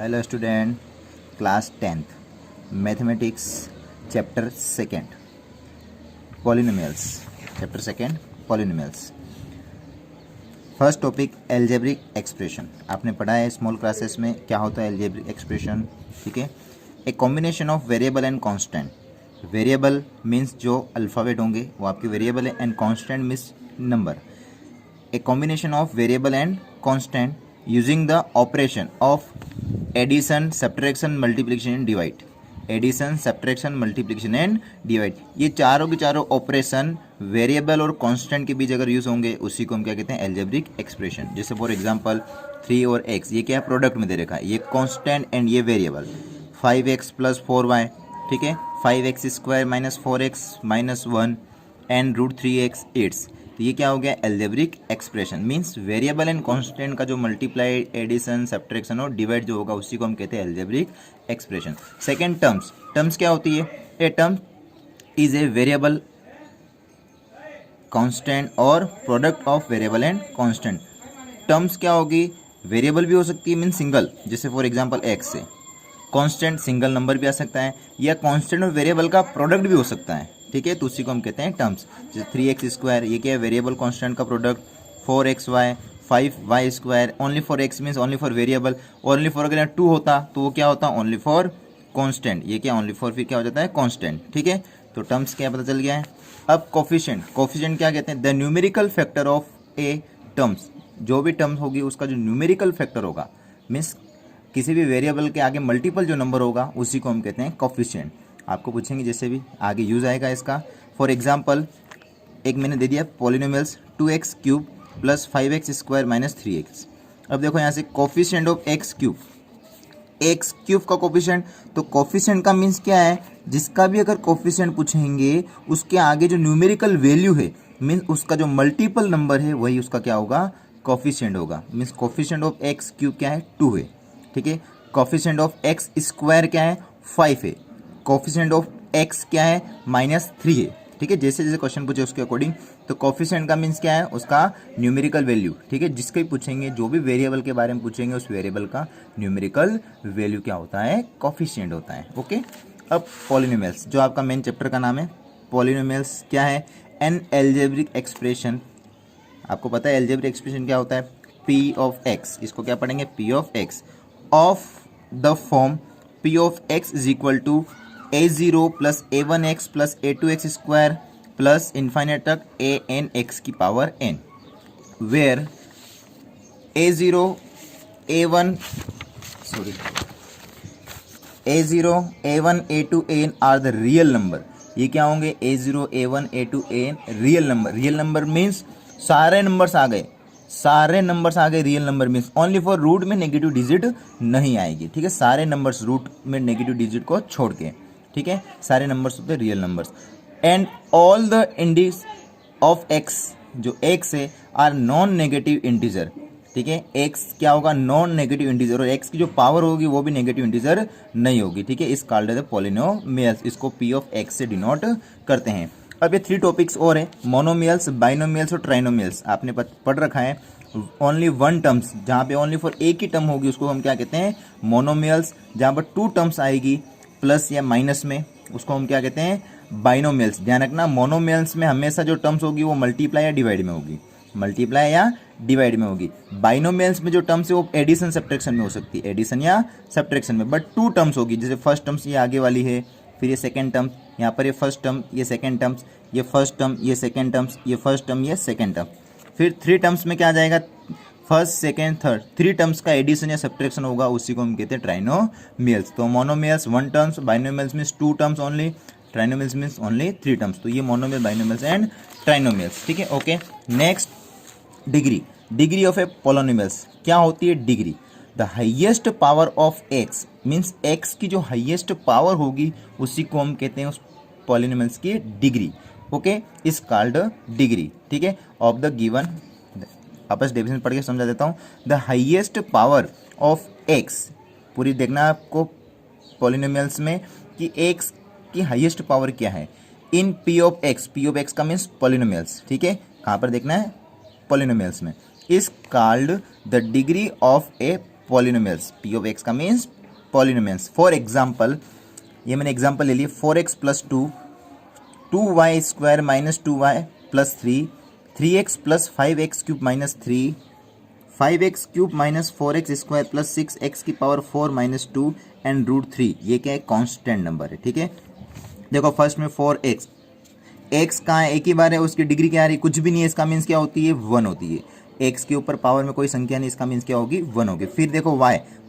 Hello student, class 10th mathematics chapter second polynomials. Chapter second polynomials. First topic algebraic expression. आपने पढ़ा है small classes में क्या होता है एल्जेब्रिक एक्सप्रेशन। ठीक है, a combination of variable and constant. Variable means जो अल्फ़ाबेट होंगे वो आपके वेरिएबल है, and constant means number. A combination of variable and constant using the operation of addition, subtraction, multiplication and divide. Addition, subtraction, multiplication and divide, ये चारों के चारों operation variable और कांस्टेंट के बीच अगर यूज होंगे उसी को हम क्या कहते हैं एल्जेब्रिक एक्सप्रेशन। जैसे फॉर एग्जांपल 3 और x, ये क्या है प्रोडक्ट में दे रखा है, ये कांस्टेंट एंड ये वेरिएबल। 5x + 4y, ठीक है, 5x² - 4x - 1 एंड √3x 8। तो ये क्या हो गया algebraic expression. Means variable and constant का जो मल्टीप्लाई, एडिशन, सब्ट्रैक्शन और डिवाइड जो होगा उसी को हम कहते हैं एल्जेब्रिक एक्सप्रेशन। सेकंड टर्म्स क्या होती है? A term is a variable, constant और product of variable and constant. Terms क्या होगी? वेरिएबल भी हो सकती है मीन सिंगल, जैसे फॉर एग्जांपल x से। कांस्टेंट सिंगल नंबर भी आ सकता है, या कांस्टेंट और वेरिएबल का प्रोडक्ट भी हो सकता है। ठीक है, तो उसी को हम कहते हैं टर्म्स। जैसे 3x², ये क्या है वेरिएबल कांस्टेंट का product. 4xy, 5y², only for x means only for variable. Only for अगर 2 होता तो वो क्या होता ओनली फॉर कांस्टेंट। ये क्या ओनली फॉर फिर क्या हो जाता है कांस्टेंट। ठीक है, तो टर्म्स क्या पता चल गया है। अब कोफिशिएंट क्या कहते हैं? The numerical factor of A terms. जो भी टर्म्स होगी उसका जो न्यूमेरिकल फैक्टर होगा, मीन्स किसी भी वेरिएबल के आगे मल्टीपल जो नंबर होगा उसी को हम कहते हैं कोफिशिएंट। आपको पूछेंगे जैसे भी आगे यूज आएगा इसका। फॉर एग्जांपल एक मैंने दे दिया पॉलिनोमियल्स 2x³ + 5x² - 3x। अब देखो यहाँ से कोफिशिएंट ऑफ x³ का कोफिशिएंट, तो कोफिशिएंट का मीन्स क्या है? जिसका भी अगर कोफिशिएंट पूछेंगे उसके आगे जो न्यूमेरिकल वैल्यू है, मीन्स उसका जो मल्टीपल नंबर है वही उसका क्या होगा कोफिशिएंट होगा। मीन्स कोफिशिएंट ऑफ x³ क्या है 2 है। ठीक है, कोफिशिएंट ऑफ x² क्या है 5 है। कोफिशिएंट ऑफ x क्या है -3 है। ठीक है, जैसे जैसे क्वेश्चन पूछे उसके अकॉर्डिंग। तो कोफिशिएंट का मीन्स क्या है? उसका न्यूमेरिकल वैल्यू। ठीक है, जिसके भी पूछेंगे, जो भी वेरिएबल के बारे में पूछेंगे उस वेरिएबल का न्यूमेरिकल वैल्यू क्या होता है कोफिशिएंट होता है। ओके, अब पॉलिनोमियल्स जो आपका मेन चैप्टर का नाम है। पॉलिनोमियल्स क्या है? An algebraic expression. आपको पता है एल्जेब्रिक एक्सप्रेशन क्या होता है? p ऑफ x, इसको क्या पढ़ेंगे p of x of the form p of x is equal to a0 + a1x + a2x² plus infinite तक an(x) की power n, where a0 a1 a2 an are the real number. ये क्या होंगे? a0 a1 a2 an real number. Real number means सारे numbers आ गए, real number means only for root में negative digit नहीं आएगी। ठीक है, सारे नंबर्स रूट में नेगेटिव डिजिट को छोड़ के, ठीक है, सारे नंबर्स होते हैं real numbers. And all the Indus of x, जो x है, आर नॉन नेगेटिव इंटीजर। ठीक है, x क्या होगा? नॉन नेगेटिव इंटीजर, और x की जो पावर होगी वो भी नेगेटिव इंटीजर नहीं होगी। ठीक है, इस कॉल्ड द पॉलिनोमियल्स, इसको p ऑफ x से डिनोट करते हैं। अब ये 3 टॉपिक्स और है, मोनोमियल्स, बाइनोमियल्स और ट्राइनोमियल्स। आपने पढ़ रखा है। ओनली 1 टर्म्स, जहाँ पे ओनली फॉर एक ही टर्म होगी उसको हम क्या कहते हैं मोनोमियल्स। जहाँ पर 2 टर्म्स आएगी प्लस या माइनस में उसको हम क्या कहते हैं बाइनोमियल्स। ध्यान रखना, मोनोमियल्स में हमेशा जो टर्म्स होगी वो मल्टीप्लाई या डिवाइड में होगी, बाइनोमियल्स में जो टर्म्स है वो एडिशन सब्ट्रैक्शन में हो सकती है, एडिशन या सब्ट्रैक्शन में, बट 2 टर्म्स होगी। जैसे फर्स्ट टर्म्स ये आगे वाली है, फिर ये सेकंड टर्म, यहाँ पर ये फर्स्ट टर्म, ये सेकंड टर्म्स, ये फर्स्ट टर्म, ये सेकंड टर्म्स, ये फर्स्ट टर्म, ये सेकंड टर्म। फिर 3 टर्म्स में क्या आ जाएगा? फर्स्ट, सेकंड, थर्ड, 3 टर्म्स का एडिशन या सब्ट्रैक्शन होगा, उसी को हम कहते हैं ट्राइनोमियल्स। तो monomials 1 terms, binomials means 2 terms only, trinomials means only 3 terms. तो ये मोनोमियल, बाइनोमियल्स एंड ट्राइनोमियल्स। ठीक है, okay. Next, degree of A polynomials क्या होती है? Degree, the highest power of x means x की जो हाइएस्ट पावर होगी उसी को हम कहते हैं उस पॉलिनोमियल्स की degree. Okay, is called degree. ठीक है, ऑफ द गिवन, आपस डेफिनेशन पढ़ के समझा देता हूँ। The highest power of x, पूरी देखना आपको पॉलिनोमियल्स में कि x की हाइएस्ट पावर क्या है इन p ऑफ x का मीन्स पॉलिनोमियल्स। ठीक है, कहाँ पर देखना है? पॉलिनोमियल्स में। Is called the degree of A polynomials. P of x का मीन्स पॉलिनोमियल्स। फॉर एग्जाम्पल, ये मैंने एग्जाम्पल ले लिया, 4x plus 2, 2y square minus 2y plus 3, 3x plus 5x cube minus 3, 5x cube minus 4x square plus 6x की power 4 minus 2 and √3। ये क्या है? Constant number है। ठीक है, देखो फर्स्ट में 4x, x कहाँ है? एक ही बार है, उसकी डिग्री क्या आ रही है? कुछ भी नहीं है, इसका मीन्स क्या होती है? 1 होती है। x के ऊपर पावर में कोई संख्या नहीं, इसका मीन्स क्या होगी? 1 होगी। फिर देखो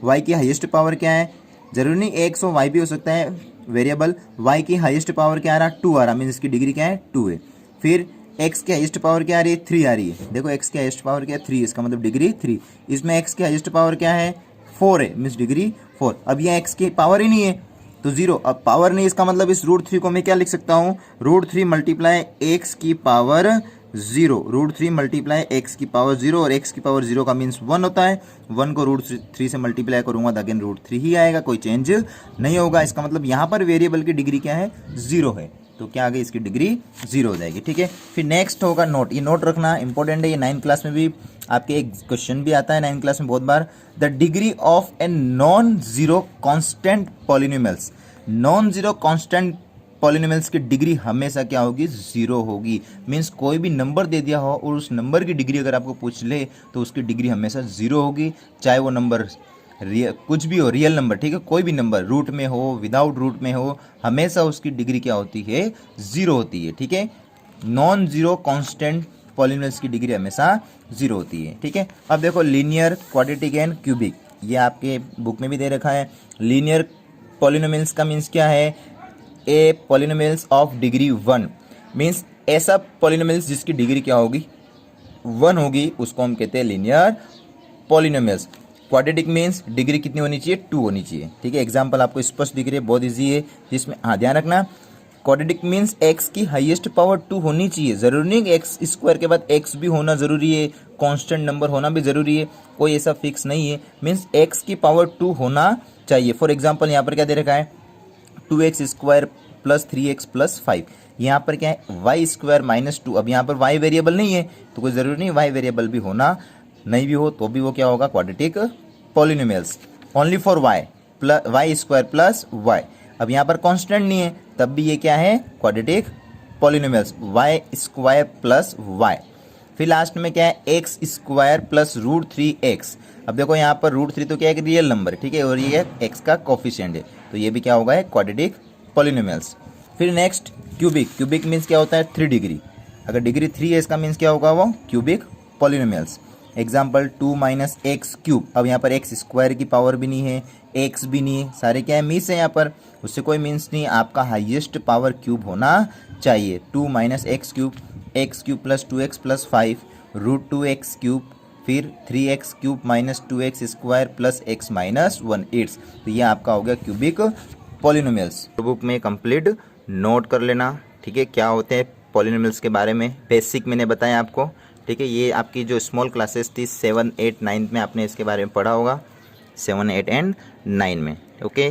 y की हाईएस्ट पावर क्या है? जरूरी नहीं x और y भी हो सकता है वेरिएबल। y की हाईएस्ट पावर क्या आ रहा है? 2 आ रहा, मीन्स इसकी डिग्री क्या है? 2 है। फिर x की हाईएस्ट पावर क्या आ रही है? 3 आ रही है। देखो x की हाईएस्ट पावर क्या है? 3, इसका मतलब डिग्री 3। इसमें x की हाईएस्ट पावर क्या है? 4 है, मीन्स डिग्री 4। अब यह x की पावर ही नहीं है तो 0। अब पावर नहीं, इसका मतलब इस √3 को मैं क्या लिख सकता हूँ? √3 मल्टीप्लाई एक्स की पावर 0। √3 मल्टीप्लाई एक्स की पावर 0, और x की पावर 0 का मीन्स 1 होता है। 1 को √3 से मल्टीप्लाई करूंगा तो अगेन √3 ही आएगा, कोई चेंज नहीं होगा। इसका मतलब यहाँ पर वेरिएबल की डिग्री क्या है? 0 है। तो क्या आ गई? इसकी डिग्री 0 हो जाएगी। ठीक है, फिर नेक्स्ट होगा नोट। ये नोट रखना इंपॉर्टेंट है, ये 9th क्लास में भी आपके एक क्वेश्चन भी आता है 9th क्लास में बहुत बार। The degree of a non zero constant polynomials. Non zero constant polynomials की डिग्री हमेशा क्या होगी? 0 होगी। मीन्स कोई भी नंबर दे दिया हो और उस नंबर की डिग्री अगर आपको पूछ ले तो उसकी डिग्री हमेशा 0 होगी, चाहे वो नंबर कुछ भी हो, रियल नंबर। ठीक है, कोई भी नंबर रूट में हो, विदाउट रूट में हो, हमेशा उसकी डिग्री क्या होती है? 0 होती है। ठीक है, नॉन जीरो कांस्टेंट पॉलिनोमियल्स की डिग्री हमेशा 0 होती है। ठीक है, अब देखो लीनियर, क्वाड्रेटिक एंड क्यूबिक, ये आपके बुक में भी दे रखा है। लीनियर पॉलिनोमियल्स का मीन्स क्या है? ए पॉलिनोमियल्स ऑफ डिग्री 1, मीन्स ऐसा पॉलिनोमियल्स जिसकी डिग्री क्या होगी? 1 होगी, उसको हम कहते हैं linear polynomials. Quadratic means degree कितनी होनी चाहिए? 2 होनी चाहिए। ठीक है, एग्जाम्पल आपको स्पष्ट दिख रही है, बहुत ईजी है, जिसमें ध्यान रखना। क्वाड्रेटिक मीन्स x की हाईएस्ट पावर 2 होनी चाहिए। जरूरी नहीं कि x स्क्वायर के बाद x भी होना जरूरी है, कांस्टेंट नंबर होना भी जरूरी है, कोई ऐसा फिक्स नहीं है। मीन्स x की पावर 2 होना चाहिए। फॉर एग्जाम्पल यहाँ पर क्या दे रखा है? 2x square plus 3x plus 5। यहाँ पर क्या है? y square minus 2। अब यहाँ पर y वेरिएबल नहीं है तो कोई जरूरी नहीं y वेरिएबल भी होना, नहीं भी हो तो भी वो क्या होगा? Quadratic polynomials. Only for y square plus y। अब यहाँ पर कांस्टेंट नहीं है तब भी ये क्या है? Quadratic polynomials, y square plus y। फिर लास्ट में क्या है? x square plus √3x। अब देखो यहाँ पर √3 तो क्या है? एक रियल नंबर, ठीक है, और ये x का कोफिशिएंट है, तो ये भी क्या होगा? है क्वाड्रेटिक पॉलिनोमियल्स। फिर नेक्स्ट क्यूबिक। क्यूबिक मीन्स क्या होता है? 3 डिग्री। अगर डिग्री 3 है इसका मीन्स क्या होगा? वो cubic polynomials. Example 2 minus x cube. अब यहाँ पर एक्स स्क्वायर की पावर भी नहीं है, एक्स भी नहीं है, सारे क्या है? मीन्स है यहाँ पर, उससे कोई मीन्स नहीं, आपका हाईएस्ट पावर क्यूब होना चाहिए। 2 minus x cube plus 2x plus 5 √2x cube, फिर 3x cube minus 2x square plus x minus 1 8। तो ये आपका हो गया क्यूबिक पॉलिनोमियल्स। बुक में कंप्लीट नोट कर लेना। ठीक है, क्या होते हैं पॉलिनोमियल्स के बारे में बेसिक मैंने बताया आपको। ठीक है, ये आपकी जो स्मॉल क्लासेस थी 7, 8, 9 में आपने इसके बारे में पढ़ा होगा, 7, 8 एंड 9 में। ओके।